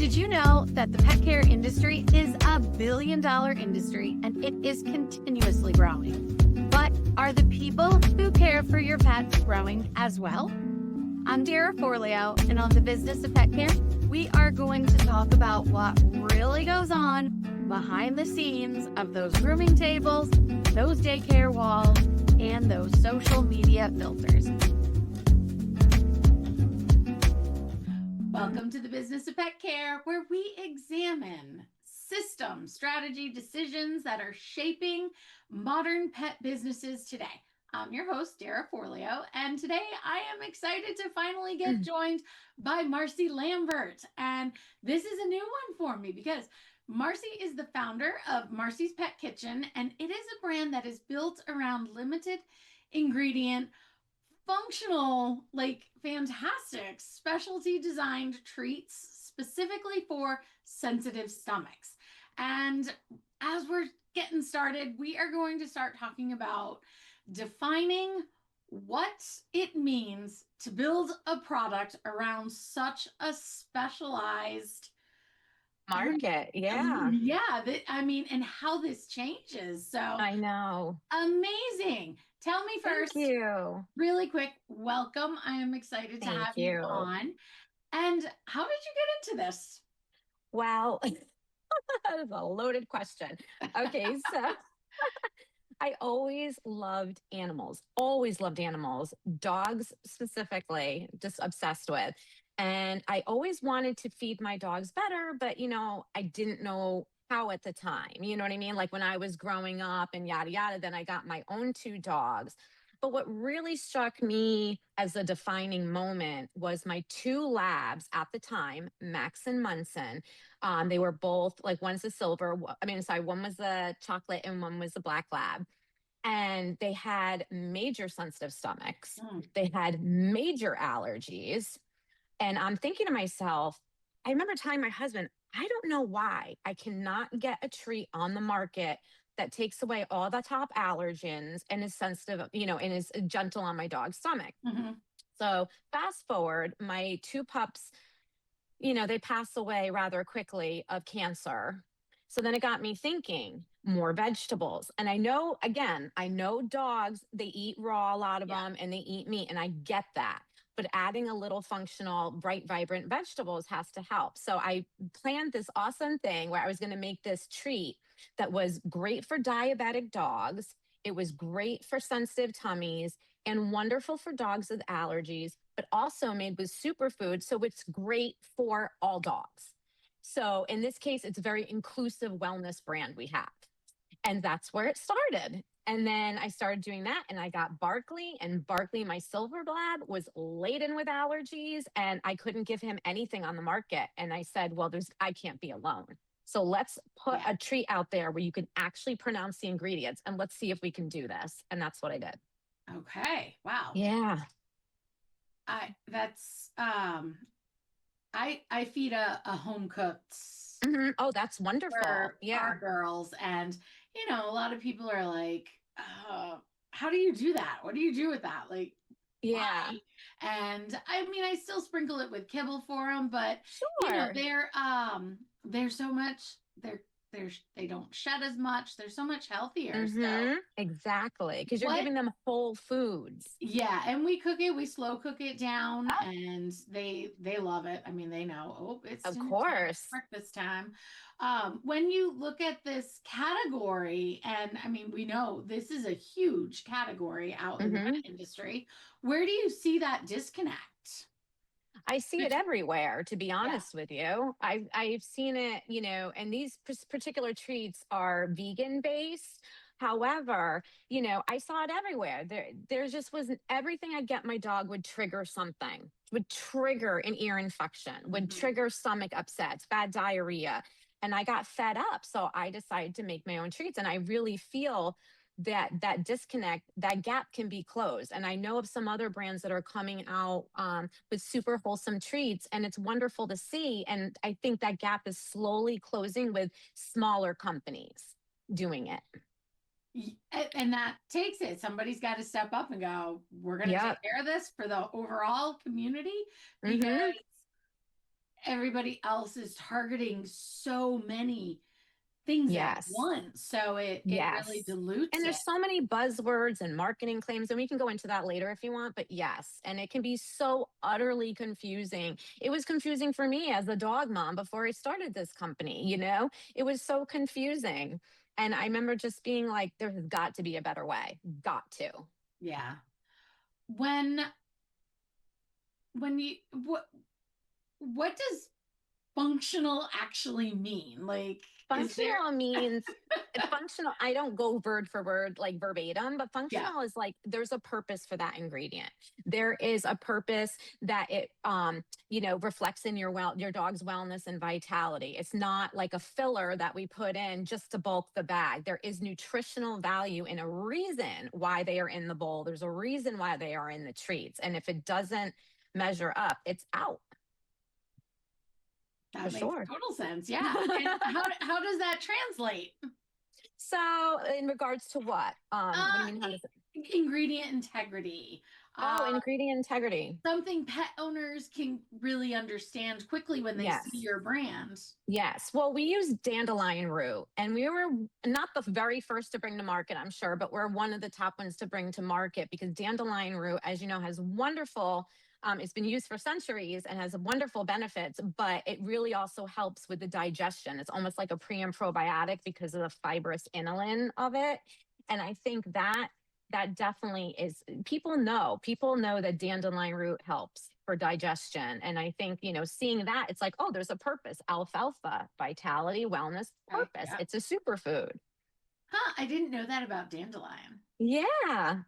Did you know that the pet care industry is a billion-dollar industry and it is continuously growing? But are the people who care for your pets growing as well? I'm Dara Forleo, and on the Business of Pet Care, we are going to talk about what really goes on behind the scenes of those grooming tables, those daycare walls, and those social media filters. Welcome to the Business of Pet Care, where we examine systems, strategy, decisions that are shaping modern pet businesses today. I'm your host, Dara Forleo, and today I am excited to finally get joined by Marcy Lambert. And this is a new one for me because Marcy is the founder of Marcy's Pet Kitchen, and it is a brand that is built around limited ingredient, functional, fantastic, specialty designed treats specifically for sensitive stomachs. And as we're getting started, we are going to start talking about defining what it means to build a product around such a specialized market. Yeah. And how this changes. So I know. amazing. Tell me Thank first, you. really quick, welcome. I am excited to Thank have you you. on. And how did you get into this? Well, that is a loaded question. Okay, so I always loved animals, dogs specifically, just obsessed with. And I always wanted to feed my dogs better, but I didn't know how at the time. You know what I mean? Like when I was growing up and yada yada, then I got my own two dogs. But what really struck me as a defining moment was my two labs at the time, Max and Munson. They were both like one's a silver. One was a chocolate and one was a black lab, and they had major sensitive stomachs. They had major allergies. And I'm thinking to myself, I remember telling my husband, I don't know why I cannot get a treat on the market that takes away all the top allergens and is sensitive, and is gentle on my dog's stomach. Mm-hmm. So fast forward, my two pups, they pass away rather quickly of cancer. So then it got me thinking more vegetables. And I know dogs, they eat raw, a lot of them, and they eat meat, and I get that. But adding a little functional, bright, vibrant vegetables has to help. So I planned this awesome thing where I was going to make this treat that was great for diabetic dogs. It was great for sensitive tummies and wonderful for dogs with allergies, but also made with superfood. So it's great for all dogs. So in this case, it's a very inclusive wellness brand we have. And that's where it started. And then I started doing that and I got Barkley, and Barkley, my silver lab, was laden with allergies and I couldn't give him anything on the market. And I said, well, I can't be alone. So let's put a treat out there where you can actually pronounce the ingredients and let's see if we can do this. And that's what I did. Okay. Wow. Yeah. I feed a home cooked Oh, that's wonderful. for Yeah. our girls, and a lot of people are like, how do you do that? What do you do with that? Like, Yeah. why? And I still sprinkle it with kibble for them, but Sure. they're so much they don't shed as much. They're so much healthier. So Exactly. Because you're what giving them whole foods. yeah, and we slow cook it down, and they love it. They know, oh, it's Of dinner time, course. breakfast time. When you look at this category, and we know this is a huge category out in the pet industry, where do you see that disconnect? I see it everywhere, to be Yeah. honest with you. I've seen it, and these particular treats are vegan based. However, I saw it everywhere. There just wasn't everything I get my dog would trigger something, would trigger an ear infection, would trigger stomach upsets, bad diarrhea. And I got fed up. So I decided to make my own treats. And I really feel that disconnect, that gap can be closed. And I know of some other brands that are coming out with super wholesome treats, and it's wonderful to see. And I think that gap is slowly closing with smaller companies doing it. And that takes it. Somebody's got to step up and go, we're going to take care of this for the overall community, because everybody else is targeting so many things at Yes. once. So it really Yes. dilutes And it. there's so many buzzwords and marketing claims, and we can go into that later if you want. But yes, and it can be so utterly confusing. It was confusing for me as a dog mom before I started this company, it was so confusing. And I remember just being like, there's got to be a better way. Got to. Yeah. When when you what does functional actually mean? Like, is there Functional means functional. I don't go word for word like verbatim, but yeah. functional is like there's a purpose for that ingredient. There is a purpose that it reflects in your dog's wellness and vitality. It's not like a filler that we put in just to bulk the bag. There is nutritional value and a reason why they are in the bowl. There's a reason why they are in the treats. And if it doesn't measure up, it's out for That makes sure. total sense. Yeah. And how does that translate? So, in regards to what do you mean? How does it? Ingredient integrity. Oh, Uh, ingredient integrity. Something pet owners can really understand quickly when they see Yes. your brand. Yes. Well, we use dandelion root, and we were not the very first to bring to market, I'm sure, but we're one of the top ones to bring to market because dandelion root, as you know, has wonderful. It's been used for centuries and has wonderful benefits, but it really also helps with the digestion. It's almost like a pre and probiotic because of the fibrous inulin of it. And I think that definitely is people know that dandelion root helps for digestion. And I think, seeing that, it's like, oh, there's a purpose. Alfalfa, vitality, wellness, Okay. purpose. Yeah. It's a superfood. Huh. I didn't know that about dandelion. Yeah.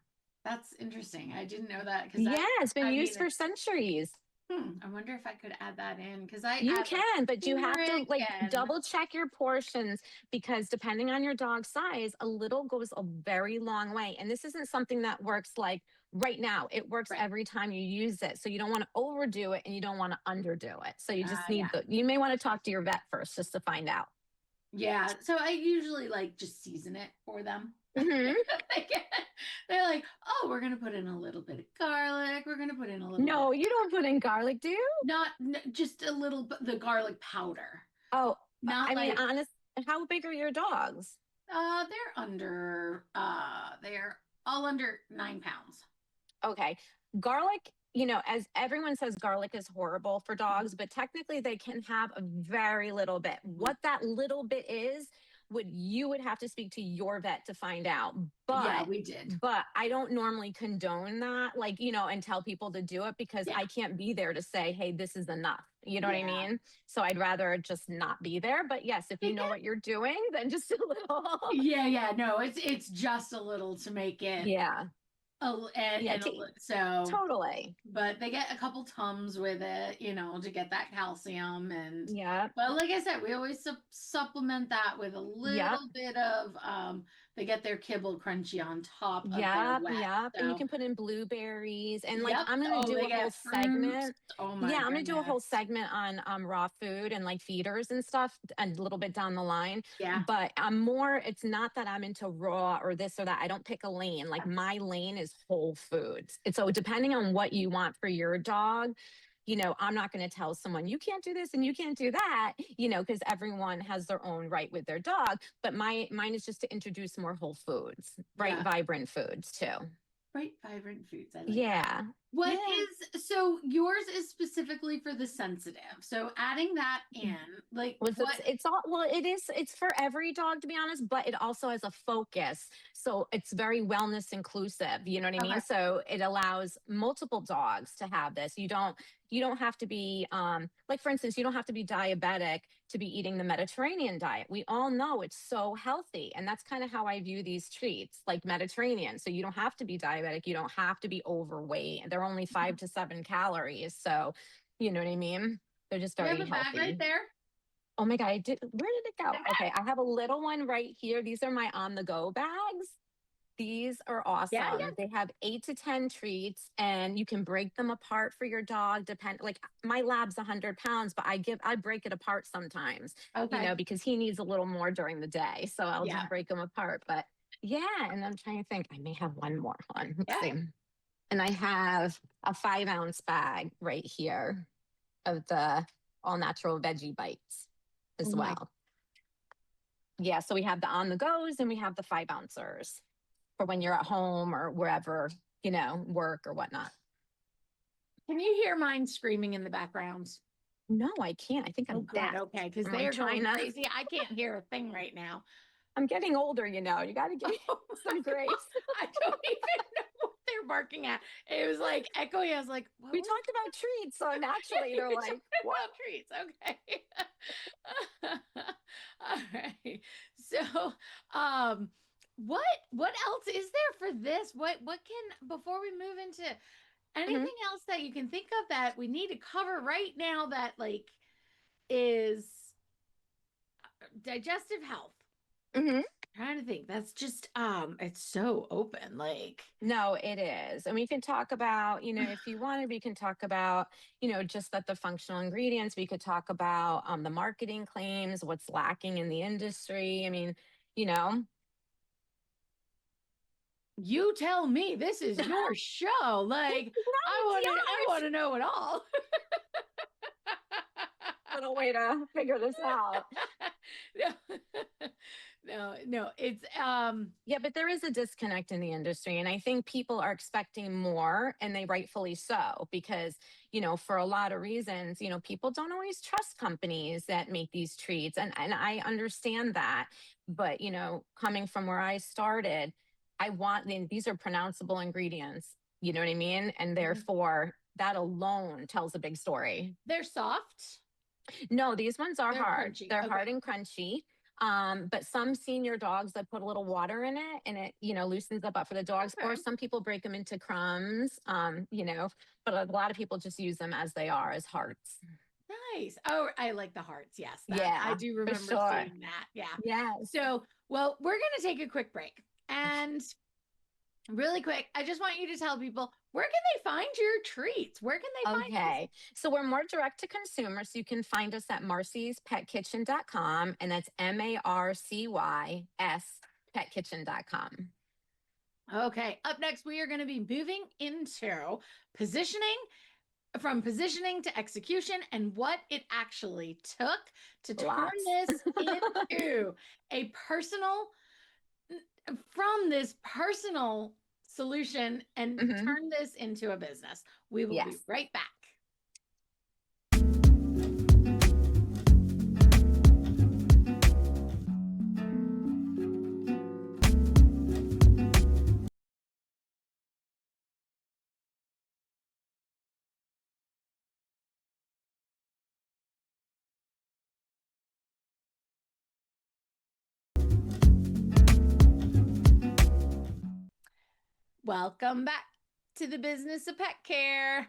That's interesting. I didn't know that because Yeah. It's been I used mean, for centuries. I wonder if I could add that in because I You add like can, but you have to turmeric like and double check your portions because depending on your dog's size, a little goes a very long way. And this isn't something that works like right now. It works right. every time you use it. So you don't want to overdo it and you don't want to underdo it. So you just Yeah. you may want to talk to your vet first just to find out. Yeah. So I usually like just season it for them. Hmm. Like, they're like, oh, we're gonna put in a little bit of garlic. We're gonna put in a little bit, No, you don't put in garlic, do you? not just a little bit the garlic powder, Oh, not I mean, like honest, how big are your dogs? they're all under 9 pounds. Okay. Garlic, as everyone says, garlic is horrible for dogs, but technically they can have a very little bit. Mhm. What that little bit is, you would have to speak to your vet to find out. Yeah, But we did. but I don't normally condone that, like, and tell people to do it because Yeah, I can't be there to say, hey, this is enough. You know what I yeah. mean? So I'd rather just not be there. But yes, if They you know get what you're doing, then just a little. yeah. No, it's just a little to make it Yeah. Yeah. so. Totally. But they get a couple tums with it, to get that calcium. And Yeah. but like I said, we always supplement that with a Yep. little bit of they get their kibble crunchy on top of their Yep, wet. yep. And you So can put in blueberries. And like yep. I'm gonna Oh, do they a whole get fruits. segment. Oh Yeah, my I'm gonna do a whole goodness. segment on raw food and like feeders and stuff and a little bit down the line. Yeah. But it's not that I'm into raw or this or that. I don't pick a lane. Like my lane is whole foods. And so depending on what you want for your dog, I'm not going to tell someone you can't do this and you can't do that, because everyone has their own right with their dog. But mine is just to introduce more whole foods, bright, Yeah. vibrant foods too. Bright, vibrant foods. I like that. Yeah. What Yeah. so yours is specifically for the sensitive. So adding that in, like Was what? it's all well, it's for every dog to be honest, but it also has a focus. So it's very wellness inclusive, you know what I Okay. mean? So it allows multiple dogs to have this. You don't have to be like for instance, you don't have to be diabetic to be eating the Mediterranean diet. We all know it's so healthy. And that's kind of how I view these treats, like Mediterranean. So you don't have to be diabetic, you don't have to be overweight. They're only 5 to 7 calories. So you know what I mean? They're just You have very a bag right healthy. there. Oh my God, where did it go? Okay, I have a little one right here. These are my on the go bags. These are Yeah, awesome. They have 8 to 10 treats and you can break them apart for your dog. Like my lab's 100 pounds, but I break it apart sometimes, yeah. Okay. because he needs a little more during the day. So I'll Yeah. just break them apart. But yeah, and I'm trying to think, I may have one more one. Let's Yeah. see. And I have a 5 ounce bag right here of the all natural veggie bites Oh as my. well. Yeah, so we have the on the goes and we have the 5 ouncers for when you're at home or wherever, work or whatnot. Can you hear mine screaming in the background? No, I can't. I think Oh, I'm good. deaf. Okay. Because I'm they like are trying going to, crazy. I can't hear a thing right now. I'm getting older, you got to give me Oh my some God. grace. I don't even know what they're barking at. It was like echoing. I was like, what We was talked about treats, so naturally you they're were like, talking what? about treats? Okay. All right. So, um, what else is there for this? What can before we move into Hmm. anything else that you can think of that we need to cover right now that like is digestive health? Hmm. Trying to think. That's just it's so open. Like No, it is. And we can talk about, if you wanted, we can talk about, just that the functional ingredients. We could talk about the marketing claims, what's lacking in the industry. I mean, you know, you tell me this is your show. Like it's I yours. want to know it all. Little way to figure this out. no, no, it's Yeah, but there is a disconnect in the industry. And I think people are expecting more, and they rightfully so, because, for a lot of reasons, people don't always trust companies that make these treats. And I understand that. But, coming from where I started, these are pronounceable ingredients. You know what I mean? And therefore, that alone tells a big story. they're soft. No, these ones are They're hard. crunchy. They're hard Okay. and crunchy. But some senior dogs that put a little water in it, and it, loosens up for the dogs, or Okay. some people break them into crumbs, but a lot of people just use them as they are, as hearts. Nice. Oh, I like the hearts. Yes, that I Yeah, do for remember sure. seeing that. Yeah. Yes. So, well, we're going to take a quick break. And really quick, I just want you to tell people where can they find your treats? Where can they find these? Okay. So we're more direct to consumer. So you can find us at marcyspetKitchen.com, and that's MARCYS petkitchen.com. Okay. Up next, we are going to be moving into positioning, from positioning to execution, and what it actually took to turn Lots. this into a personal, from this personal solution and Hmm. turn this into a business. We will be Yes. right back. Welcome back to the business of pet care.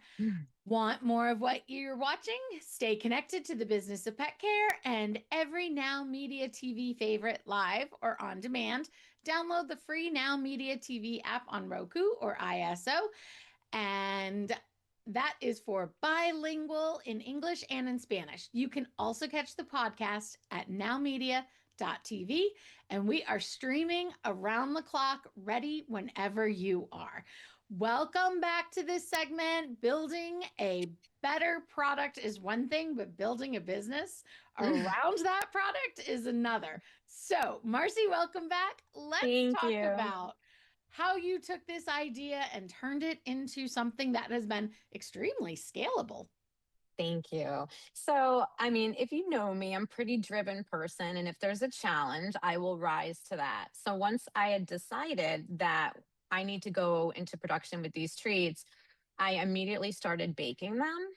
Want more of what you're watching? Stay connected to the business of pet care and every Now Media TV favorite live or on demand. Download the free Now Media TV app on Roku or ISO, and that is for bilingual in English and in Spanish. You can also catch the podcast at nowmedia.tv, and we are streaming around the clock, ready whenever you are. Welcome back to this segment. Building a better product is one thing, but building a business around that product is another. So, Marcy, welcome back. Let's Thank talk you. about how you took this idea and turned it into something that has been extremely scalable. Thank you. So, I mean, if you know me, I'm a pretty driven person. And if there's a challenge, I will rise to that. So, once I had decided that I need to go into production with these treats, I immediately started baking them.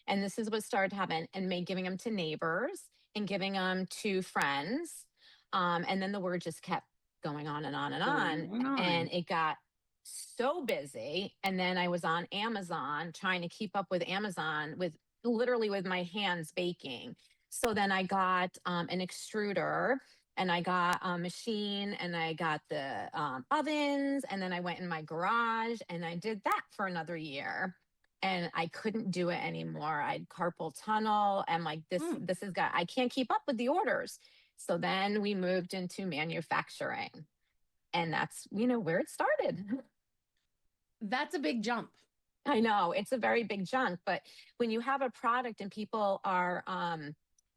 And this is what started to happen, and giving them to neighbors and giving them to friends. And then the word just kept going on and on and on. Going And on. it got so busy. And then I was on Amazon trying to keep up with Amazon with literally with my hands baking. So then I got an extruder, and I got a machine, and I got the ovens, and then I went in my garage and I did that for another year. And I couldn't do it anymore. I'd carpal tunnel. And like Mm, this has got, I can't keep up with the orders. So then we moved into manufacturing, and that's, where it started. that's a big jump. I know it's a very big junk, but when you have a product and people are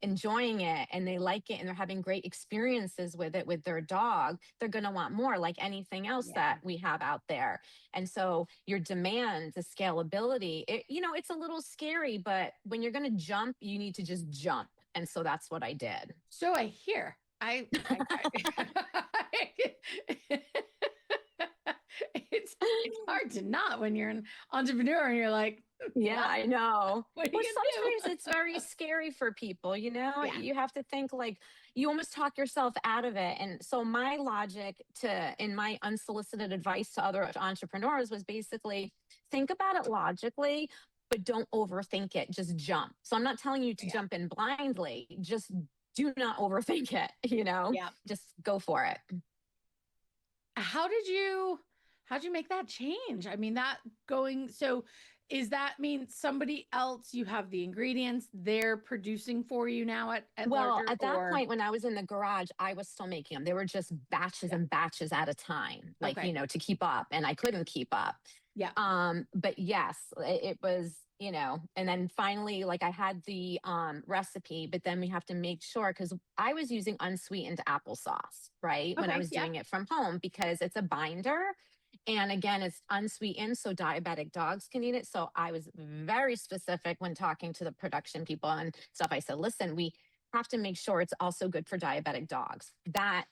enjoying it and they like it and they're having great experiences with it with their dog, they're going to want more, like anything else Yeah. that we have out there. And so your demand, the scalability, it's a little scary, but when you're going to jump, you need to just jump. And so that's what I did. So I hear. It's hard to not when you're an entrepreneur and you're like, Yeah, well, I know. what are Well, you sometimes gonna it's very scary for people, do? You have to think like you almost talk yourself out of it. And so my logic in my unsolicited advice to other entrepreneurs was basically think about it logically, but don't overthink it. Just jump. So I'm not telling you to Yeah. jump in blindly. Just do not overthink it, Yeah. just go for it. How did you how'd you make that change? I mean, that going so is that mean somebody else you have the ingredients they're producing for you now at Well, larger at that or point, when I was in the garage, I was still making them. They were just batches yeah. and batches at a time, like, Okay. to keep up, and I couldn't keep up. Yeah. But yes, it was, and then finally, like I had the recipe, but then we have to make sure because I was using unsweetened applesauce, right? When I Okay. was Yeah. doing it from home because it's a binder. And again, it's unsweetened, so diabetic dogs can eat it. So I was very specific when talking to the production people and stuff. I said, listen, we have to make sure it's also good for diabetic dogs. That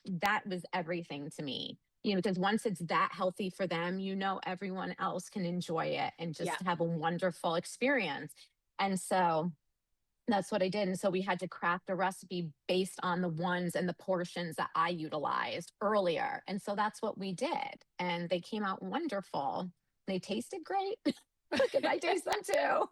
was everything to me. Because once it's that healthy for them, everyone else can enjoy it and Yeah. just have a wonderful experience. And so that's what I did. And so we had to craft a recipe based on the ones and the portions that I utilized earlier. And so that's what we did. And they came out wonderful. They tasted great because I taste them too.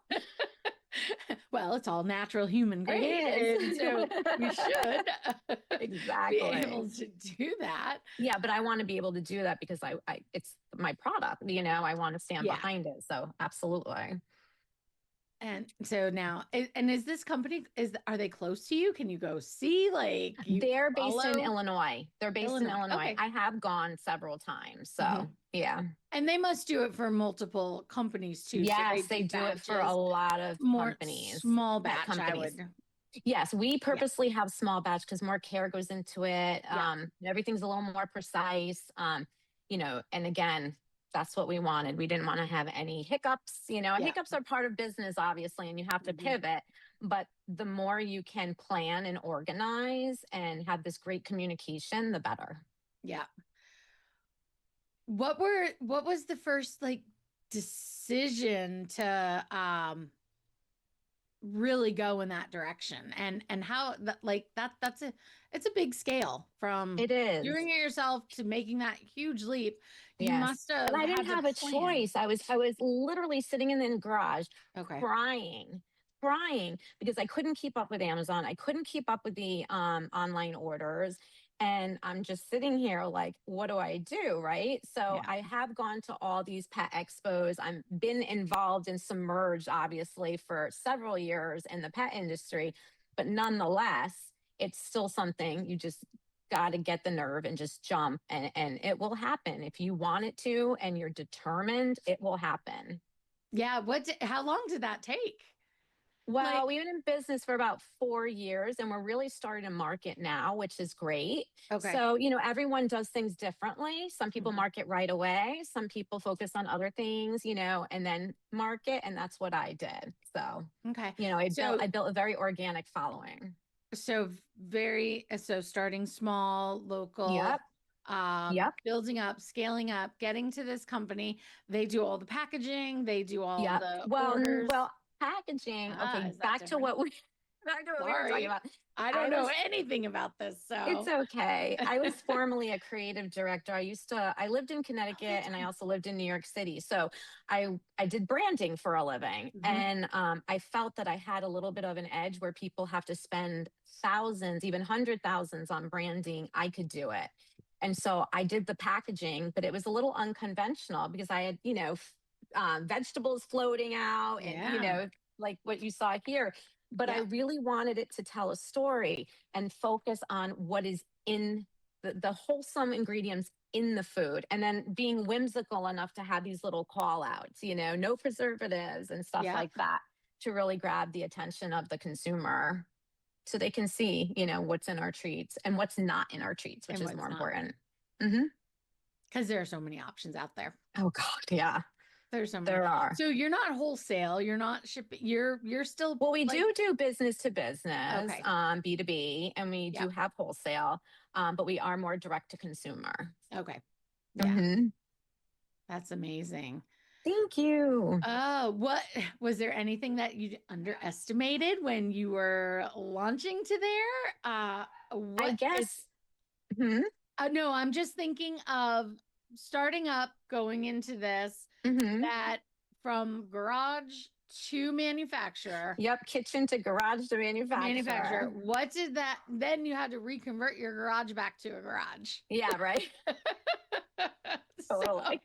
Well, it's all natural human It grade. And so you is. should be Exactly. able to do that. Yeah, but I want to be able to do that because I it's my product, I want to stand Yeah. behind it. So absolutely. And so now, and is this company are they close to you? Can you go see like you They're based in follow Illinois. They're based in Illinois? Illinois. Okay. I have gone several times. Mhm. So yeah. And they must do it for multiple companies too. So they Yes, they do do it for a batches, lot of more companies, small pet batch, I companies. would. Yes, we Yeah. purposely have small batch because more care goes into it. Yeah. Everything's a little more precise. And again, that's what we wanted. We didn't want to have any hiccups. Yeah. Hiccups are part of business, obviously, and you have to Mhm. pivot. But the more you can plan and organize and have this great communication, the better. Yeah. What was the first like decision to really go in that direction and how that like that's a it's a big scale from It is. doing it yourself to making that huge leap. You Yes. must And have I didn't had to have a plan. choice. I was literally sitting in the garage Okay. crying, crying because I couldn't keep up with Amazon. I couldn't keep up with the online orders. And I'm just sitting here like, what do I do? Right. So Yeah. I have gone to all these pet expos. I've been involved and submerged, obviously, for several years in the pet industry. But nonetheless, it's still something you just got to get the nerve and just jump and it will happen if you want it to and you're determined, it will happen. Yeah, how long did that take? Well, Like, we've been in business for about 4 years and we're really starting to market now, which is great. okay. So, everyone does things differently. Some people Mhm. market right away, some people focus on other things, and then market. And that's what I did. So, Okay. I built So I built a very organic following. so starting small, local, Yep. Yep. building up, scaling up, getting to this company. They do all the packaging, they do all Yep. the orders. Well, packaging. Okay, Is that different? back to what we were talking Sorry. about. I don't I know was anything about this, It's so okay. I was formerly a creative director. I lived in Oh, Connecticut that's and I right. also lived in New York City. So I did branding for a living. Mhm. And I felt that I had a little bit of an edge where people have to spend thousands, even hundred thousands on branding. I could do it. And so I did the packaging, but it was a little unconventional because I had, vegetables floating out and, Yeah. like what you saw here. But I Yeah. really wanted it to tell a story and focus on what is in the wholesome ingredients in the food, and then being whimsical enough to have these little call outs, no preservatives and stuff Yep. like that, to really grab the attention of the consumer so they can see, what's in our treats and what's not in our treats, which And is what's more not. important. Hmm. Because there are so many options out there. Oh God, yeah, There's so many. there are. So you're not wholesale. You're not shipping. You're still Well, we like, do business to business, okay. B2B, and we do Yep. have wholesale, but we are more direct to consumer. Okay. Yeah. Hmm. That's amazing. Thank you. What was there anything that you underestimated when you were launching to there? I What is guess. Hmm. no, I'm just thinking of starting up going into this Hmm. that from garage to manufacturer Yep, kitchen to garage to to manufacturer. manufacturer. What did that then you had to reconvert your garage back to a garage. Yeah, right. So Totally.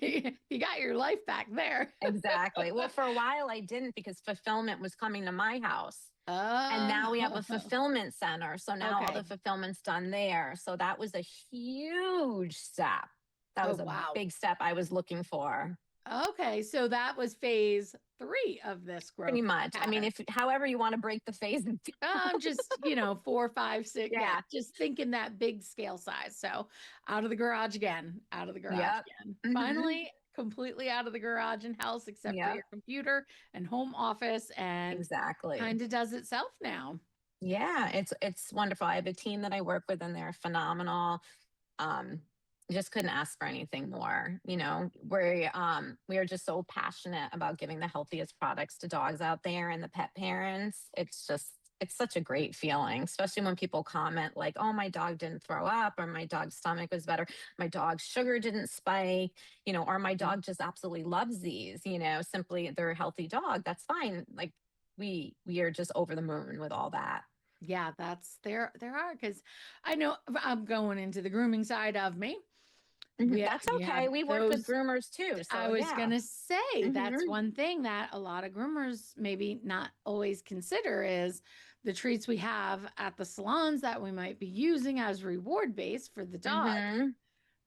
you got your life back there. Exactly. Well, for a while I didn't because fulfillment was coming to my house. And now we have a Oh, fulfillment center. So now all the okay. fulfillment's done there. So that was a huge step. That Oh, was a wow. big step I was looking for. Okay, so that was phase 3 of this growth Pretty much. I mean, pattern. if however you want to break the phase. I'm just, 4, 5, 6. Yeah, Yeah. just thinking that big scale size. So out of the garage again, out of the garage Yep. again. Hmm. Finally, completely out of the garage and house, except for Yep. your computer and home office, and Exactly. kind of does itself now. Yeah, it's wonderful. I have a team that I work with and they're phenomenal. Um, just couldn't ask for anything more. We are just so passionate about giving the healthiest products to dogs out there and the pet parents. It's such a great feeling, especially when people comment like, "Oh, my dog didn't throw up," or "My dog's stomach was better," "My dog's sugar didn't spike," or "My Mhm. dog just absolutely loves these." Simply they're a healthy dog. That's fine. Like we are just over the moon with all that. Yeah, that's there are because I know I'm going into the grooming side of me. Mhm. We That's we have okay. We work with those. groomers too. I So was yeah. gonna say that's Hmm. one thing that a lot of groomers maybe not always consider is the treats we have at the salons that we might be using as reward base for the dog Hmm.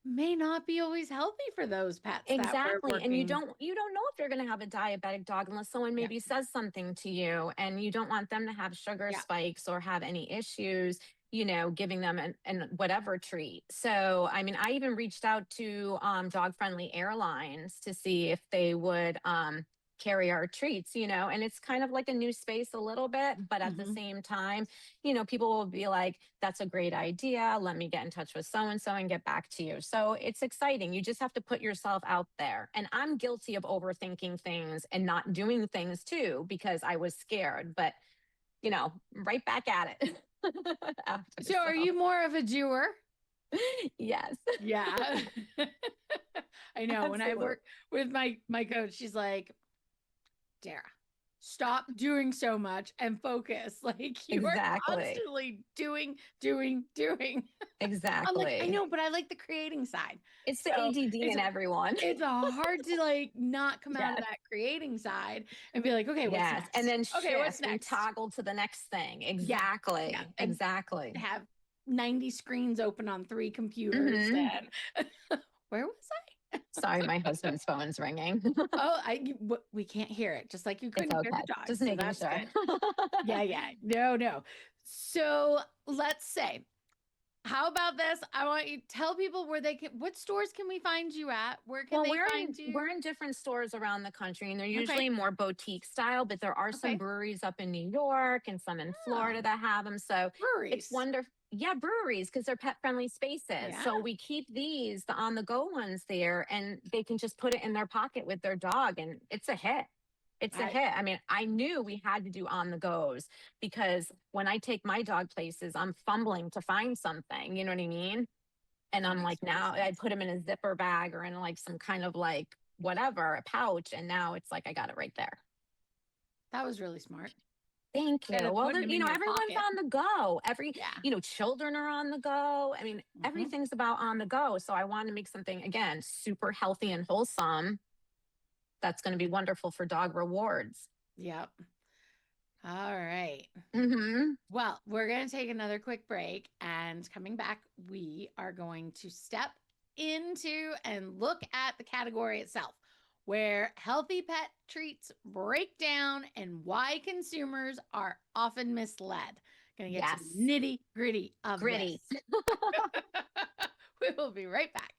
may not be always healthy for those pets that we're Exactly. And you working. don't know if you're going to have a diabetic dog unless someone Yeah, maybe says something to you, and you don't want them to have sugar yeah. spikes or have any issues, giving them an whatever treat. So, I mean, I even reached out to dog friendly airlines to see if they would carry our treats, and it's kind of like a new space a little bit, but at the Hmm. same time, people will be like, "That's a great idea. Let me get in touch with so and so and get back to you." So it's exciting. You just have to put yourself out there. And I'm guilty of overthinking things and not doing things too because I was scared, but right back at it after. So, are So, you more of a doer? yes, Yeah, I know. When I absolutely. work with my coach, she's like, Dara, stop doing so much and focus. Like you are Exactly. constantly doing, doing, doing. I'm like, I Exactly. know, but I like the creating side. It's the So ADD in everyone. it's a hard to like not come out of Yes. that creating side and be like, okay, what's Yes. And next? then Okay, what's shift and next? toggle to the next thing. Yeah, yeah. Exactly. And Exactly. have 90 screens open on 3 computers. Hmm. And where was I? Sorry, my husband's phone's ringing. Oh, we can't hear it, just like you It's couldn't hear okay. the dog. Just So making that's sure. good. Yeah, yeah. No, no. So let's say, how about this? I want you to tell people where they can, what stores can we find you at? Where can Well, they we're find in we're you? in different stores around the country, and they're Okay. usually more boutique style, but there are some Okay. breweries up in New York and some in Oh, Florida that have them. So it's breweries. wonderful. Yeah, breweries because they're pet friendly spaces. Yeah. So we keep these, the on the go ones there, and they can just put it in their pocket with their dog, and it's a hit. It's a I, hit. I mean, I knew we had to do on the goes because when I take my dog places, I'm fumbling to find something. You know what I mean? And that I'm makes like, total now I sense. put them in a zipper bag or in like some kind of like whatever, a pouch. And now it's like, I got it right there. That was really smart. Thank you. Instead of Well, putting them in your everyone's pocket. on the go. Yeah. Children are on the go. I mean, Hmm. everything's about on the go. So I want to make something, again, super healthy and wholesome. That's going to be wonderful for dog rewards. Yep. All right. Hmm. Well, we're going to take another quick break, and coming back, we are going to step into and look at the category itself, where healthy pet treats break down and why consumers are often misled. Gonna get to the Yes. nitty gritty of Gritty. this. We will be right back.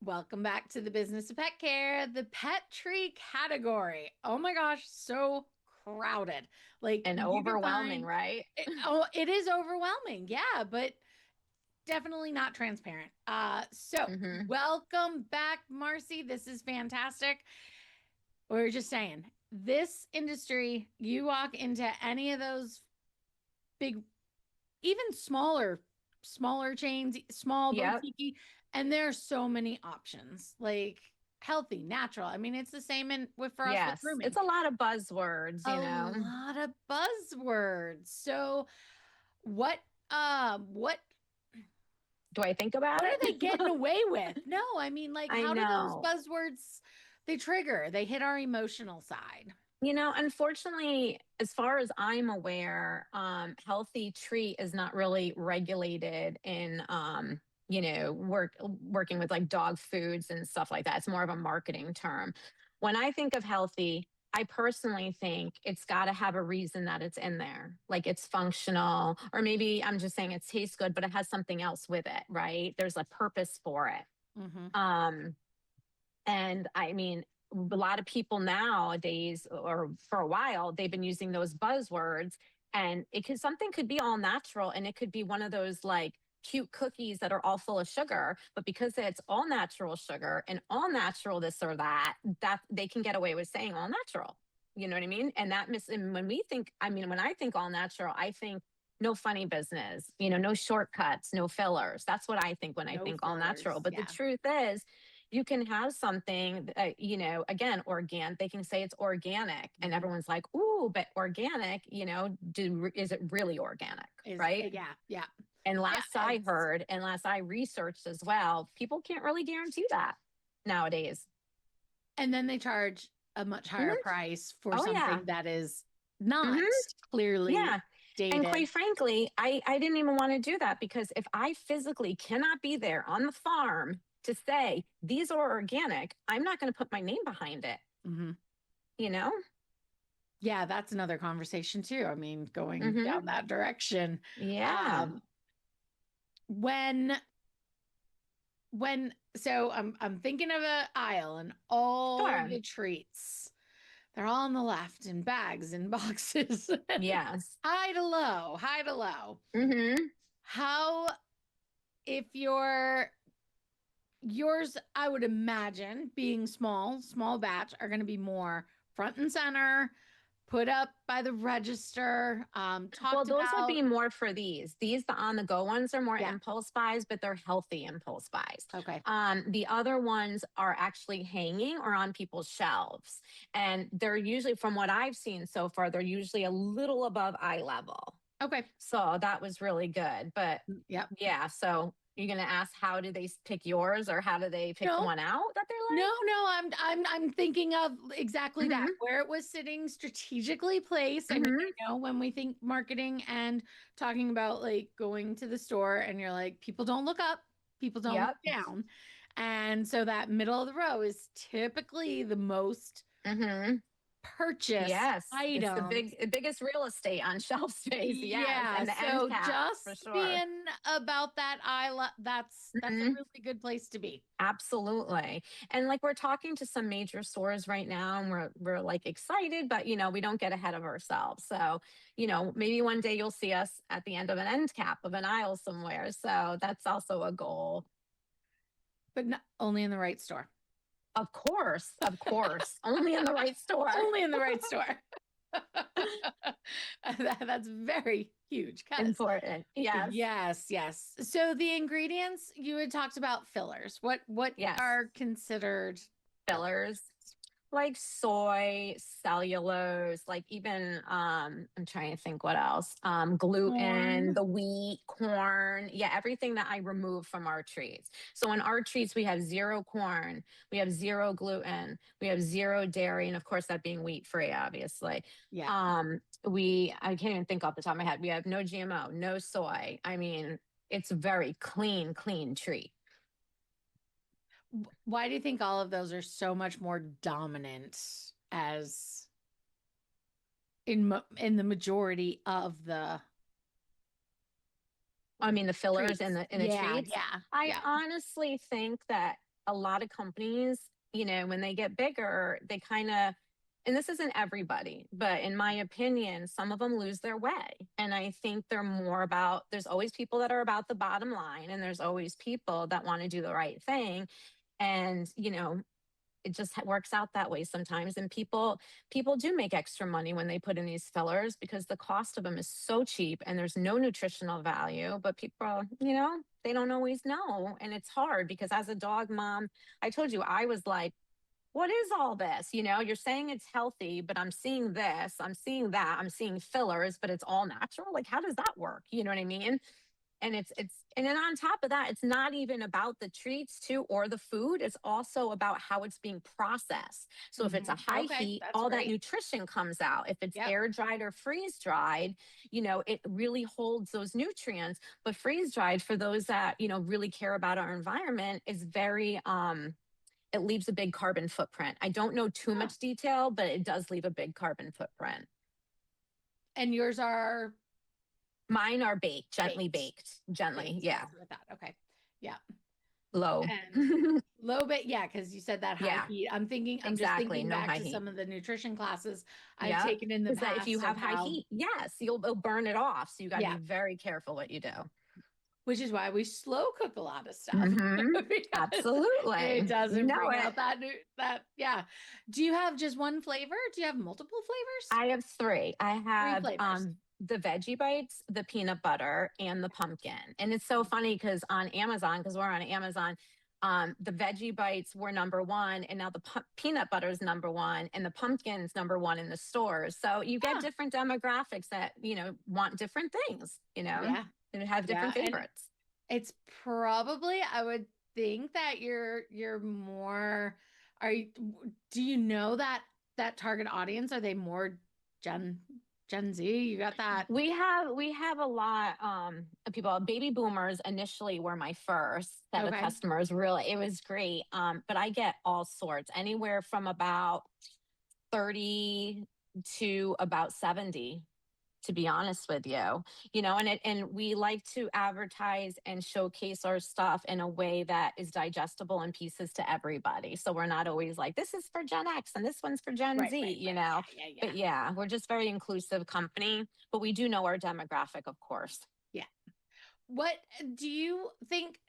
Welcome back to the business of pet care, the pet tree category. Oh my gosh, so crowded. Like And you can overwhelming, find right? it is overwhelming. Yeah, but definitely not transparent. So welcome back, Marcy. This is fantastic. We were just saying, this industry, you walk into any of those big, even smaller chains, small Yep. boutique, and there are so many options, like healthy, natural. I mean, it's the same for us with Yes. grooming. It's a lot of buzzwords, A lot of buzzwords. So what what Do I think about what are they it? getting away with? No, I mean, like, I how do those know. buzzwords they trigger? They hit our emotional side. Unfortunately, as far as I'm aware, healthy treat is not really regulated in, working with like dog foods and stuff like that. It's more of a marketing term. When I think of healthy, I personally think it's got to have a reason that it's in there, like it's functional, or maybe I'm just saying it tastes good, but it has something else with it, right? There's a purpose for it. Mm-hmm. And I mean, a lot of people nowadays, or for a while, they've been using those buzzwords, and something could be all natural, and it could be one of those like cute cookies that are all full of sugar, but because it's all natural sugar and all natural this or that, that they can get away with saying all natural. You know what I mean? And when we think, I mean, when I think all natural, I think no funny business, no shortcuts, no fillers. That's what I think when I No think all fillers. natural. But the Yeah. truth is, you can have something, again, organic. They can say it's organic, and everyone's like, "Ooh, but organic, is it really organic?" Right? Yeah. And Yeah. last I heard, and last I researched as well, people can't really guarantee that nowadays. And then they charge a much higher Mhm. price for Oh yeah. something that is not Hmm. clearly Yeah. And dated. quite frankly, I didn't even want to do that, because if I physically cannot be there on the farm to say these are organic, I'm not going to put my name behind it. Mm-hmm. You know? Yeah, that's another conversation too. I mean, going Mm-hmm. down that direction. Yeah. Um, when so I'm thinking of an aisle and all Sure. the treats. They're all on the left in bags and boxes. Yes. High to low, high to low. Mm-hmm. How if yours, I would imagine, being small batch, are going to be more front and center, put up by the register, Well, talked those would about. be more for these. The on the go ones are more Yeah. impulse buys, but they're healthy impulse buys. Okay. The other ones are actually hanging or on people's shelves. And they're usually, from what I've seen so far, they're usually a little above eye level. Okay. So that was really good. But Yep. yeah, so you're gonna ask, how do they pick yours, or how do they pick the No, one out that they no, like? I'm thinking of exactly that, Mm-hmm. where it was sitting strategically placed. I mean, Mm-hmm. I know when we think marketing and talking about like going to the store and you're like, people don't look up, people don't look Yep. down. And so that middle of the row is typically the most Mm-hmm. purchased Yes, it's the items. biggest real estate on shelf space. Yes, Yeah, and the end so cap for just sure. being about that that's a Hmm. really good place to be. Absolutely. And like, we're talking to some major stores right now, and we're like excited, but we don't get ahead of ourselves. So, maybe one day you'll see us at the end of an end cap of an aisle somewhere. So that's also a goal. But not, only in the right store. Of course, only in the right store. Only in the right store. That's very huge. Important. Yes. Yes. So the ingredients, you had talked about fillers. What Yes. are considered fillers? Fillers. like soy, cellulose, like even I'm trying to think what else. Gluten, Corn. the wheat, corn, yeah, everything that I remove from our treats. So in our treats we have zero corn, we have zero gluten, we have zero dairy, and of course that being wheat free, obviously. Yeah. We I can't even think off the top of my head. We have no GMO, no soy. I mean, it's a very clean treat. Why do you think all of those are so much more dominant as in the majority of the I mean, the fillers treats? in the Yeah, treats. yeah, I yeah. honestly think that a lot of companies, when they get bigger, they kind of, and this isn't everybody, but in my opinion, some of them lose their way. And I think they're more about, there's always people that are about the bottom line, and there's always people that want to do the right thing. And, it just works out that way sometimes, and people do make extra money when they put in these fillers because the cost of them is so cheap and there's no nutritional value, but people, they don't always know, and it's hard because as a dog mom, I told you, I was like, what is all this? You're saying it's healthy, but I'm seeing this, I'm seeing that, I'm seeing fillers, but it's all natural. Like, how does that work? You know what I mean? And and then on top of that, it's not even about the treats too or the food, it's also about how it's being processed. So if it's a high Okay, heat, that's all that great. nutrition comes out. If it's Yep. air dried or freeze dried, it really holds those nutrients. But freeze dried, for those that really care about our environment, is very it leaves a big carbon footprint. I don't know too Huh. much detail, but it does leave a big carbon footprint. And yours are Mine are baked, gently baked. baked, gently, Baked. yeah. That's what I thought. Okay. Yeah. Low. And low bit, yeah, because you said that high Yeah, heat. I'm just exactly. thinking No back high to heat. some of the nutrition classes I've Yep. taken in the Because that if you past of have high how, heat, yes, it'll burn it off. So you got to yeah, be very careful what you do. which is why we slow cook a lot of stuff Hmm. because it Absolutely. You doesn't know bring it. out that, yeah. Do you have just one flavor? Do you have multiple flavors? I have three. I Three have flavors. the veggie bites, the peanut butter, and the pumpkin. And it's so funny because on Amazon, because we're on Amazon, the veggie bites were number one, and now the peanut butter is number one, and the pumpkin's number one in the stores. So you get Huh. different demographics that want different things, Yeah. and have Yeah. different And favorites. it's probably, I would think that you're more, are you, do you know that target audience? Are they more Gen Gen Z? You got that? We have a lot of people. Baby boomers initially were my first set of Okay. customers. Really, it was great. But I get all sorts, anywhere from about 30 to about 70, to be honest with you. And we like to advertise and showcase our stuff in a way that is digestible in pieces to everybody. So we're not always like, this is for Gen X and this one's for Gen Right, Z, right, right. Yeah, yeah, yeah. but yeah, we're just very inclusive company, but we do know our demographic, of course. Yeah. What do you think?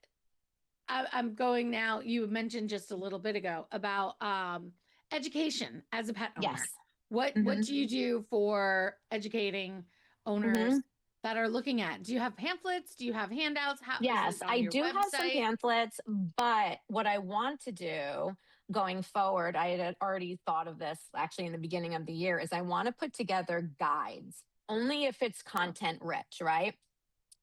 I'm going now. You mentioned just a little bit ago about education as a pet owner. Yes. What Hmm. do you do for educating owners Hmm. that are looking at? Do you have pamphlets? Do you have handouts? How is Yes, it on I your do have some website? pamphlets, but what I want to do going forward, I had already thought of this actually in the beginning of the year, is I want to put together guides, only if it's Oh, content rich, right?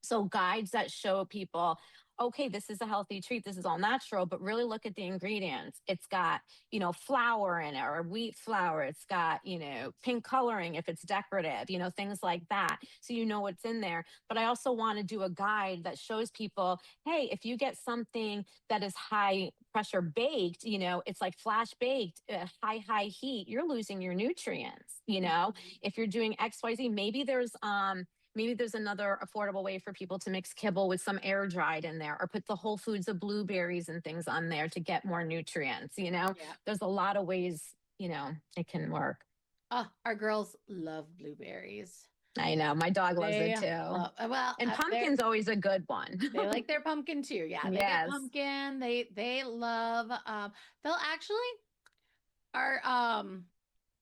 So guides that show people, okay, this is a healthy treat, this is all natural, but really look at the ingredients. It's got, flour in it, or wheat flour. It's got, pink coloring if it's decorative, things like that. So you know what's in there. But I also want to do a guide that shows people, hey, if you get something that is high pressure baked, it's like flash baked, high heat, you're losing your nutrients. mhm. If you're doing XYZ, maybe there's another affordable way for people to mix kibble with some air dried in there, or put the whole foods of blueberries and things on there to get more nutrients. Yeah. There's a lot of ways, it can work. Oh, our girls love blueberries. I know my dog loves it They too. love, well, And they're pumpkin's always a good one. they like their pumpkin too. Yeah, they get Yes. pumpkin. They love they'll actually our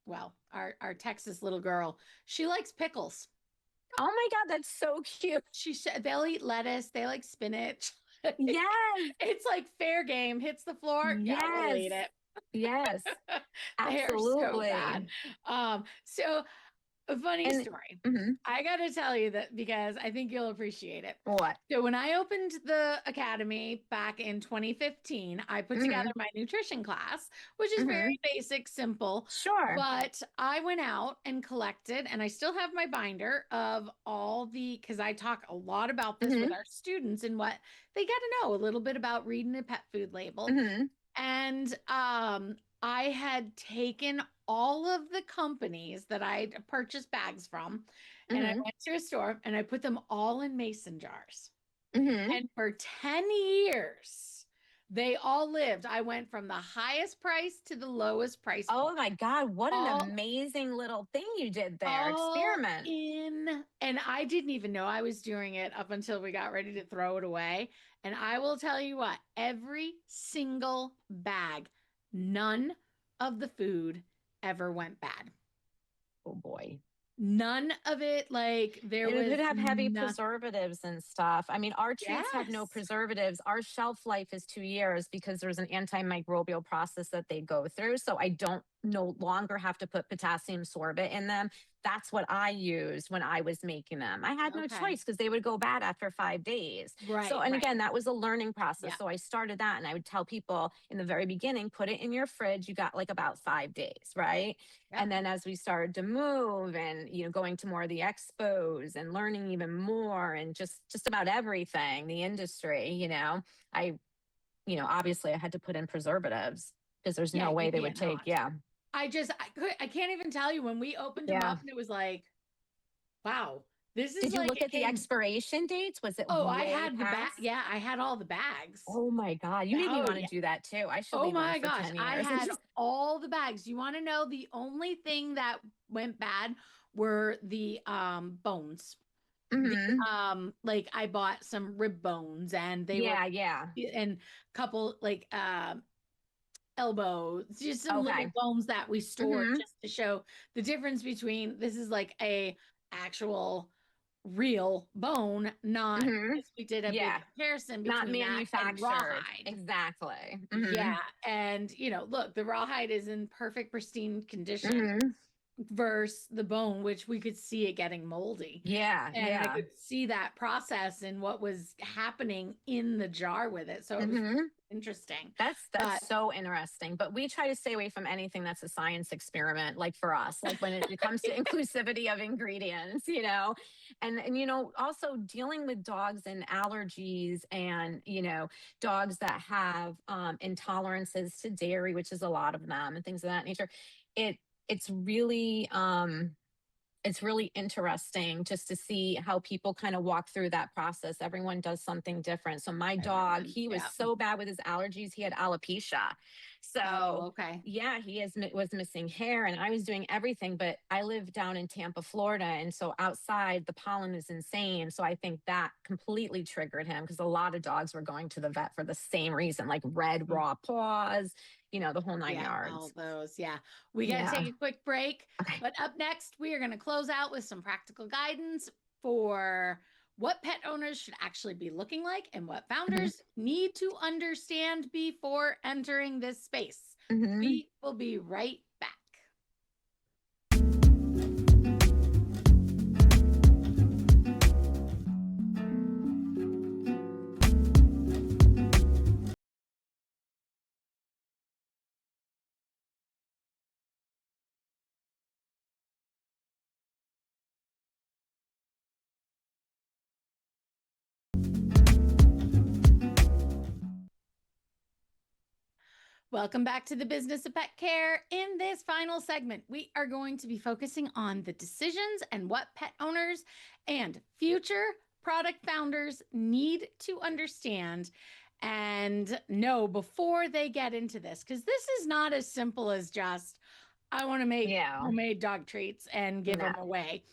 well, our Texas little girl, she likes pickles. Oh my God, that's so cute. They'll eat lettuce, they like spinach. Yes. It's like fair game, hits the floor, yeah, we'll Yes. eat it. Yes, They are so absolutely. bad. So a funny And story. mhm, I got to tell you that because I think you'll appreciate it. what? So, when I opened the academy back in 2015, I put together Mhm, my nutrition class, which is mhm. very basic, simple. Sure. But I went out and collected, and I still have my binder of all the, because I talk a lot about this with Mhm, our students and what they got to know a little bit about reading a pet food label. mhm, And I had taken all of the companies that I'd purchased bags from, and I mhm, went to a store and I put them all in mason jars. mhm. And for 10 years, they all lived. I went from the highest price to the lowest price Oh point. my God, what an All amazing little thing you did there. all Experiment. in, and I didn't even know I was doing it up until we got ready to throw it away. And I will tell you what, every single bag, none of the food ever went bad. Oh boy. None of it, like there And it was would have heavy nothing. preservatives and stuff. I mean, our treats have no Yes. preservatives. Our shelf life is 2 years because there's an antimicrobial process that they go through. So I don't no longer have to put potassium sorbate in them. That's what I used when I was making them. I had no Okay. choice because they would go bad after 5 days. So, Right, and right. again, that was a learning process. Yeah. So I started that and I would tell people in the very beginning, put it in your fridge. You got like about 5 days, right? Yep. And then as we started to move and going to more of the expos and learning even more and just about everything, the industry, I obviously I had to put in preservatives because there's Yeah, no you way they would can't take. not. Yeah. I can't even tell you when we opened them Yeah. up and it was like, wow, this is Did you like look it at the came. expiration dates? Was it Oh, I way had the bag. past? Yeah, I had all the bags. Oh my God. You made me Oh, want to yeah. do that too. I should Oh leave them my for gosh. 10 I years and had just all the bags. You want to know the only thing that went bad were the bones. The Mhm. like I bought some rib bones and they were Yeah, yeah. and couple like elbows, just some little Okay. bones that we stored Mhm. just to show the difference between this is like a actual real bone, not Mhm. because we did a big Yeah. comparison Not between that and manufactured. rawhide. Exactly. Yeah, Mhm. and look, the rawhide is in perfect pristine condition Mhm. versus the bone, which we could see it getting moldy. Yeah, And I yeah. could see that process and what was happening in the jar with it. So it was Mhm. interesting. That's But so interesting. But we try to stay away from anything that's a science experiment, like for us, like when it comes to inclusivity of ingredients, and also dealing with dogs and allergies and dogs that have intolerances to dairy, which is a lot of them, and things of that nature. It it's really it's really interesting just to see how people kind of walk through that process. Everyone does something different. So my dog, everyone, he was yeah. so bad with his allergies, he had alopecia. Oh, So okay. yeah, was missing hair, and I was doing everything. But I live down in Tampa, Florida, and so outside the pollen is insane. So I think that completely triggered him because a lot of dogs were going to the vet for the same reason, like red Mm. raw paws, the whole nine Yeah, all yards. those. Yeah. We got to Yeah. take a quick break. Okay. But up next, we are going to close out with some practical guidance for what pet owners should actually be looking like and what Mhm. founders need to understand before entering this space. Mhm. We will be right back. Welcome back to the Business of Pet Care. In this final segment, we are going to be focusing on the decisions and what pet owners and future product founders need to understand and know before they get into this. Because this is not as simple as just, I want to make Yeah. homemade dog treats and give No. them away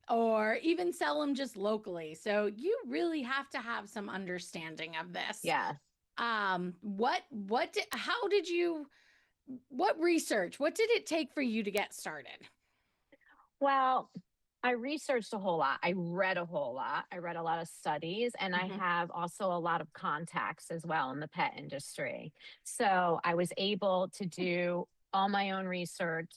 or even sell them just locally. So you really have to have some understanding of this. Yes. How did you, what research, what did it take for you to get started? Well, I researched a whole lot. I read a whole lot. I read a lot of studies, and I Mhm. have also a lot of contacts as well in the pet industry. So I was able to do all my own research,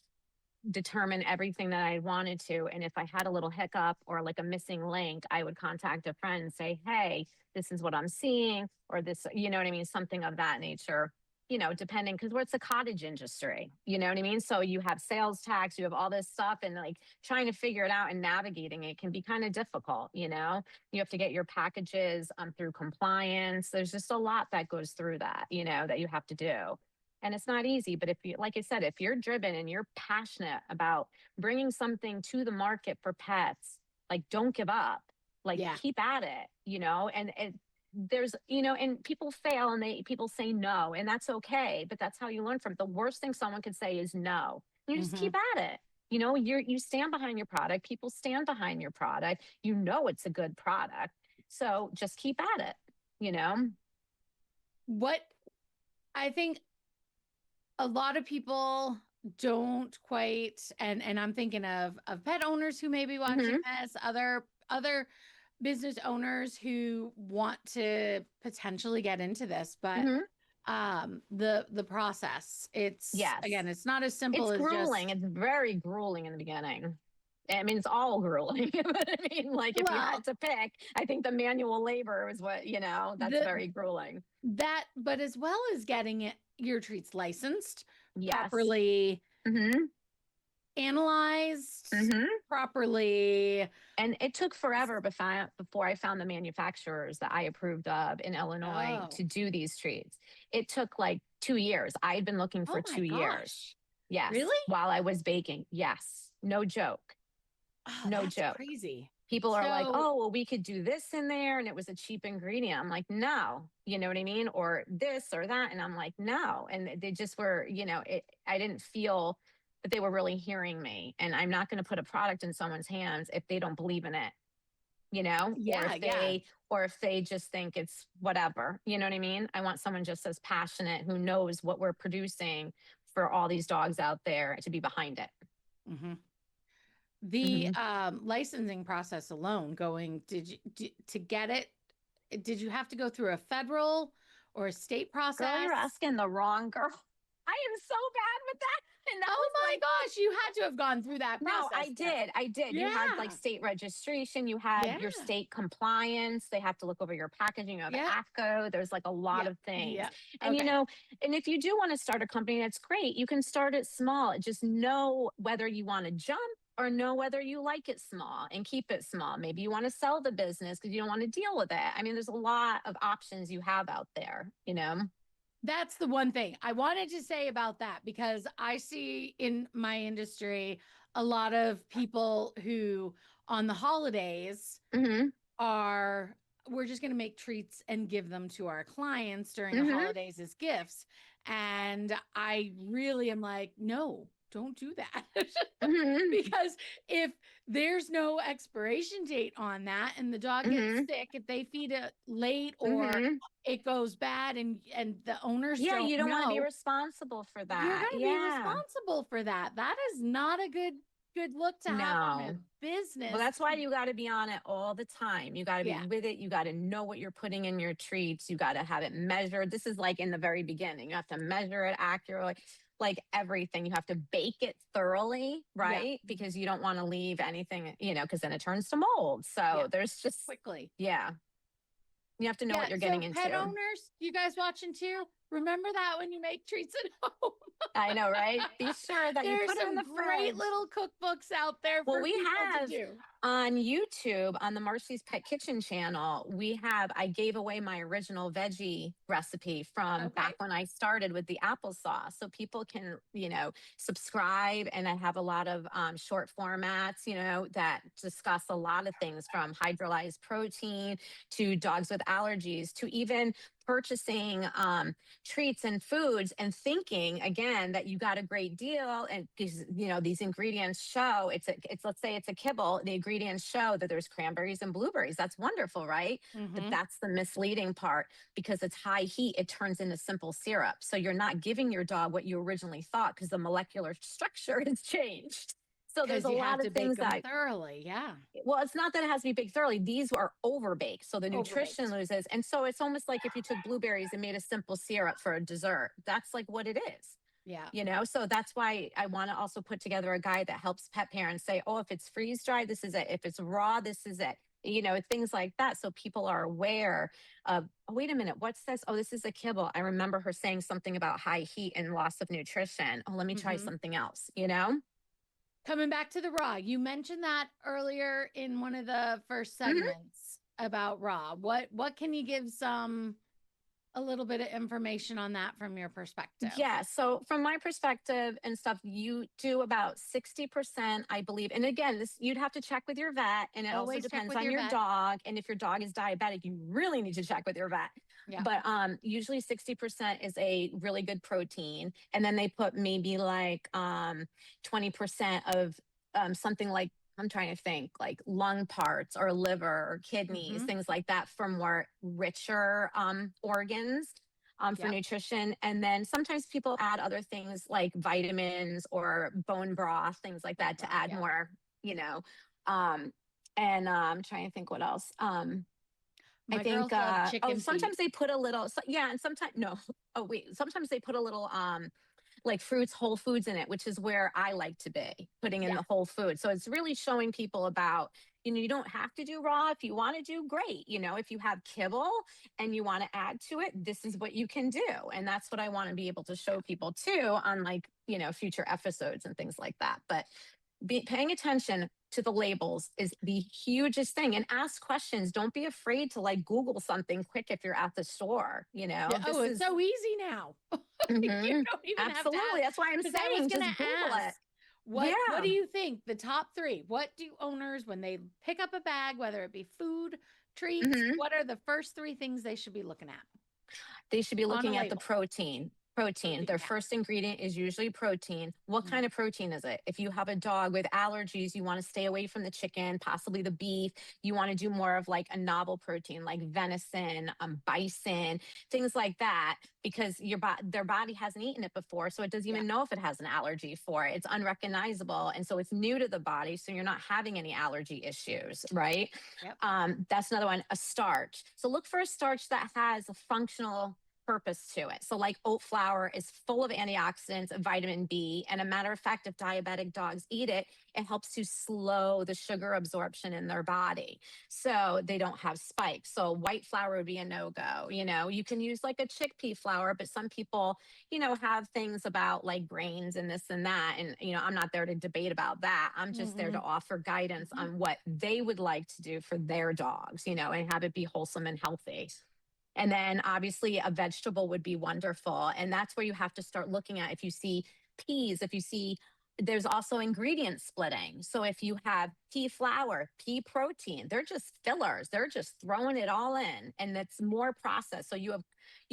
determine everything that I wanted to. And if I had a little hiccup or like a missing link, I would contact a friend and say, hey, this is what I'm seeing, or this, you know what I mean? Something of that nature, depending, because it's a cottage industry, you know what I mean? So you have sales tax, you have all this stuff, and like trying to figure it out and navigating it can be kind of difficult, You have to get your packages through compliance. There's just a lot that goes through that, that you have to do. And it's not easy, but if you, like I said, if you're driven and you're passionate about bringing something to the market for pets, like don't give up, like Yeah. keep at it, and there's, and people fail and people say no, and that's okay, but that's how you learn from it. The worst thing someone could say is no. You just Mhm. keep at it. You stand behind your product. People stand behind your product. It's a good product. So just keep at it. What I think a lot of people don't quite, and I'm thinking of pet owners who may be watching Hmm. this, other business owners who want to potentially get into this, but Hmm. the process, it's Yes. again, it's not as simple It's as grueling. just, It's very grueling in the beginning. I mean, it's all grueling. But I mean, like if you well, had to pick, I think the manual labor is what, that's the very grueling. that but as well as getting your treats licensed Yes. properly, Hmm. analyzed Hmm. properly. And it took forever before I found the manufacturers that I approved of in Illinois Oh, to do these treats. It took like 2 years. I had been looking for oh my 2 years. gosh. Yes. Really? While I was baking. Yes. No joke. Oh, No that's joke. crazy. People are like, So, oh, well, we could do this in there and it was a cheap ingredient. I'm like, no, you know what I mean? Or this or that. And I'm like, no. And they just were, I didn't feel that they were really hearing me. And I'm not going to put a product in someone's hands if they don't believe in it, or yeah, if yeah. they just think it's whatever, you know what I mean? I want someone just as passionate who knows what we're producing for all these dogs out there to be behind it. Hmm. The Hmm. licensing process alone, to get it, did you have to go through a federal or a state Girl, you're process? asking the wrong girl. I am so bad with that. And that Oh was my like, gosh, you had to have gone through that no, process I then. did. I did. You had like Yeah. state registration, you had Yeah. your state compliance, they have to look over your packaging, you have Yep. AFCO. There's like a lot Yep. of things. Yep. And Okay. and if you do want to start a company, that's great. You can start it small. Just know whether you want to jump or know whether you like it small and keep it small. Maybe you want to sell the business because you don't want to deal with it. I mean, there's a lot of options you have out there. That's the one thing I wanted to say about that, because I see in my industry a lot of people who on the holidays Hmm. are, we're just going to make treats and give them to our clients during the Hmm. holidays as gifts. And I really am like, no, don't do that. Hmm. Because if there's no expiration date on that and the dog gets Hmm. sick, if they feed it late or Hmm. it goes bad and the owners Yeah, don't you don't want to be know, responsible for you're that. going to be Yeah. responsible for that. That is not a good look to have on a No. Well, business. that's why you got to be on it all the time. You got to be Yeah. with it. You got to know what you're putting in your treats. You got to have it measured. This is like in the very beginning. You have to measure it accurately, like everything. You have to bake it thoroughly, Yeah. right? Because you don't want to leave anything, because then it turns to mold. Yeah. So there's just, Quickly. yeah, you have to know Yeah. what you're getting So pet into. owners, you guys watching too, remember that when you make treats at home. I know, right? Be sure that you There's put it in some the great fridge. little cookbooks out there Well, for we people to have do. on YouTube, on the Marcy's Pet Kitchen channel, I gave away my original veggie recipe from Okay. back when I started with the applesauce. So people can, subscribe. And I have a lot of short formats, that discuss a lot of things from hydrolyzed protein to dogs with allergies to even purchasing treats and foods and thinking again that you got a great deal, and because these ingredients show it's let's say it's a kibble, the ingredients show that there's cranberries and blueberries. That's wonderful, right? But Mm-hmm. that's the misleading part, because it's high heat, it turns into simple syrup, so you're not giving your dog what you originally thought because the molecular structure has changed. So there's Because a you have lot to of bake things them that, thoroughly. Yeah. well, it's not that it has to be baked thoroughly. These are overbaked. So the nutrition Overbaked. loses. And so it's almost like if you took blueberries and made a simple syrup for a dessert, that's like what it is. Yeah. So that's why I want to also put together a guide that helps pet parents say, oh, if it's freeze dried, this is it. If it's raw, this is it. Things like that. So people are aware of, oh, wait a minute, what's this? Oh, this is a kibble. I remember her saying something about high heat and loss of nutrition. Oh, let me try Hmm. something else. Coming back to the raw, you mentioned that earlier in one of the first Mhm. segments about raw. What can you give a little bit of information on that from your perspective? Yeah. So from my perspective and stuff, you do about 60%, I believe. And again, this you'd have to check with your vet. And it also Always check depends with on your your vet. dog. And if your dog is diabetic, you really need to check with your vet. Yeah. But usually 60% is a really good protein. And then they put maybe like 20% of something like, I'm trying to think, like lung parts or liver or kidneys, Hmm. things like that for more richer organs for Yep. nutrition. And then sometimes people add other things like vitamins or bone broth, things like Bone that to broth. add Yep. more, you know. Um, and I'm trying to think what else. I My think, girls love oh, chicken feet. sometimes they put a little, yeah, and sometimes, no, oh, wait, sometimes they put a little, like fruits, whole foods in it, which is where I like to be putting in Yeah. the whole food. So it's really showing people about, you don't have to do raw. If you want to do great, if you have kibble and you want to add to it, this is what you can do. And that's what I want to be able to Yeah. show people too on like, future episodes and things like that. But paying attention to the labels is the hugest thing, and ask questions. Don't be afraid to like Google something quick if you're at the store. Yeah. Oh, This it's is so easy now. You Mhm. don't even have to Absolutely. ask. That's why I'm Because I was saying gonna just Google ask, it. what do Yeah. you think the top three? What do owners when they pick up a bag, whether it be food, treats, Mhm. what are the first three things they should be looking at They should be on a looking at the label? protein. Protein. Protein. Their Yeah. first ingredient is usually protein. What kind Mhm. of protein is it? If you have a dog with allergies, you want to stay away from the chicken, possibly the beef. You want to do more of like a novel protein, like venison, bison, things like that, because their body hasn't eaten it before, so it doesn't Yeah. even know if it has an allergy for it. It's unrecognizable, and so it's new to the body. So you're not having any allergy issues, right? Yep. That's another one. A starch. So look for a starch that has a functional purpose to it. So, like oat flour is full of antioxidants and vitamin B. And a matter of fact, if diabetic dogs eat it, it helps to slow the sugar absorption in their body so they don't have spikes. So, white flour would be a no go. You can use like a chickpea flour, but some people, have things about like grains and this and that. And, I'm not there to debate about that. I'm just there to Hmm. offer guidance Hmm. on what they would like to do for their dogs, and have it be wholesome and healthy. And then obviously a vegetable would be wonderful. And that's where you have to start looking at if you see peas, if you see there's also ingredient splitting. So if you have pea flour, pea protein, they're just fillers. They're just throwing it all in and it's more processed. So you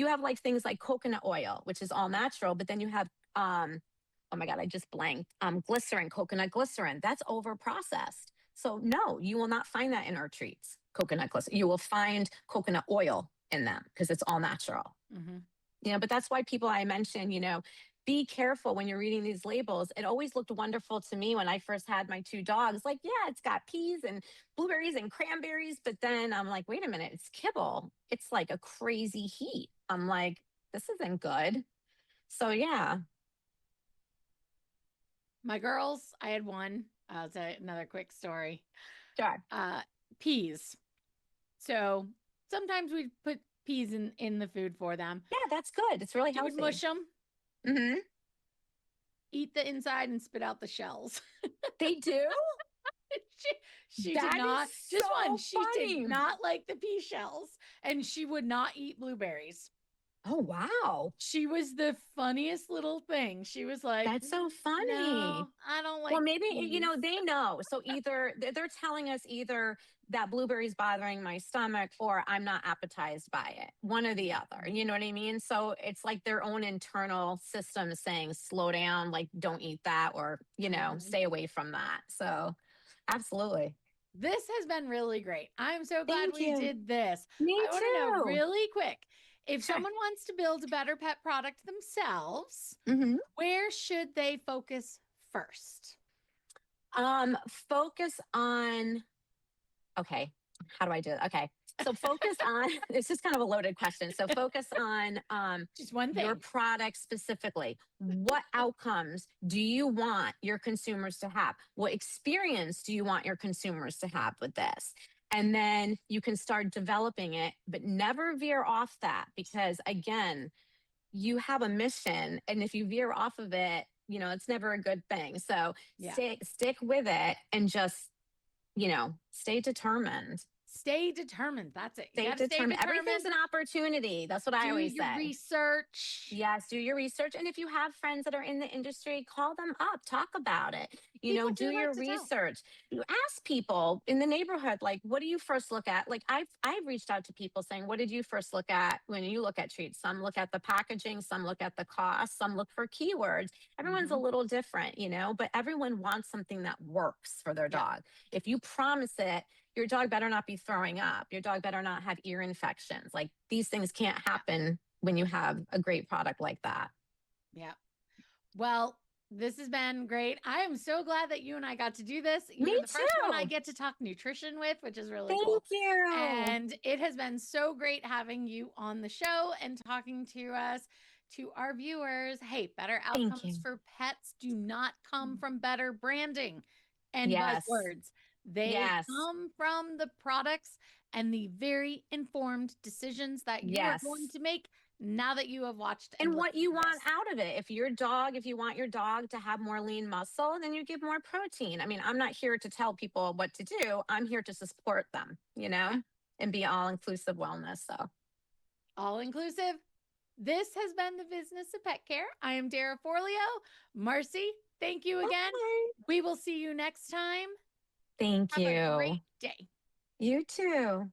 have like things like coconut oil, which is all natural, but then you have oh my God, I just blanked. Glycerin, coconut glycerin, that's over processed. So no, you will not find that in our treats. Coconut glycerin. You will find coconut oil in them because it's all natural. Hmm. But that's why people I mentioned, be careful when you're reading these labels. It always looked wonderful to me when I first had my two dogs. Like, yeah, it's got peas and blueberries and cranberries. But then I'm like, wait a minute, it's kibble. It's like a crazy heat. I'm like, this isn't good. So, yeah. My girls, I had one. I'll tell you another quick story. Sure. Uh, Peas. So sometimes we put peas in the food for them. Yeah, that's good. It's really She would healthy. mush them, Hmm. eat the inside, and spit out the shells. They do? she did That is not, just one, so she did funny. not like the pea shells, and she would not eat blueberries. Oh, wow. She was the funniest little thing. She was like, That's so no, funny. I don't Well, like maybe, peas. they know. So either they're telling us either that blueberry's bothering my stomach or I'm not appetized by it, one or the Yeah. other. You know what I mean? So it's like their own internal system saying, slow down, like don't eat that or, Mhm. stay away from that. So absolutely. This has been really great. I'm so glad Thank we you. did this. Me I want to know too. really quick, if Sure. someone wants to build a better pet product themselves, Hmm. where should they focus first? Focus on, okay, how do I do it? Okay. So focus on, this is kind of a loaded question. So focus on Just one your thing. product specifically. What outcomes do you want your consumers to have? What experience do you want your consumers to have with this? And then you can start developing it, but never veer off that, because again, you have a mission, and if you veer off of it, it's never a good thing. So Yeah. stick with it and just, stay determined. Stay determined. That's it. You Stay got to stay determined. Everything's determined. an opportunity. That's what I Do always your say. research. Yes, do your research. And if you have friends that are in the industry, call them up, talk about it. People Do do like your to tell. research. You ask people in the neighborhood, like, what do you first look at? Like, I've reached out to people saying, what did you first look at when you look at treats? Some look at the packaging, some look at the cost, some look for keywords. Everyone's a Mhm. little different, but everyone wants something that works for their Yeah. dog. If you promise it, your dog better not be throwing up. Your dog better not have ear infections. Like, these things can't Yeah. happen when you have a great product like that. Yeah. Well, this has been great. I am so glad that you and I got to do this. Me You're the first one I too. get to talk nutrition with, which is really Thank cool. you. And it has been so great having you on the show and talking to us, to our viewers. Hey, better Thank outcomes you. for pets do not come from better branding and Yes. buzzwords. They Yes. come from the products and the very informed decisions that you are going Yes. to make now that you have watched and And what listened you to want this. out of it. If you want your dog to have more lean muscle, then you give more protein. I mean, I'm not here to tell people what to do. I'm here to support them, Yeah. and be all inclusive wellness. So, All inclusive. This has been the business of pet care. I am Dara Forleo. Marcy, thank you again. okay. We will see you next time. Thank Have a you. great day. You too.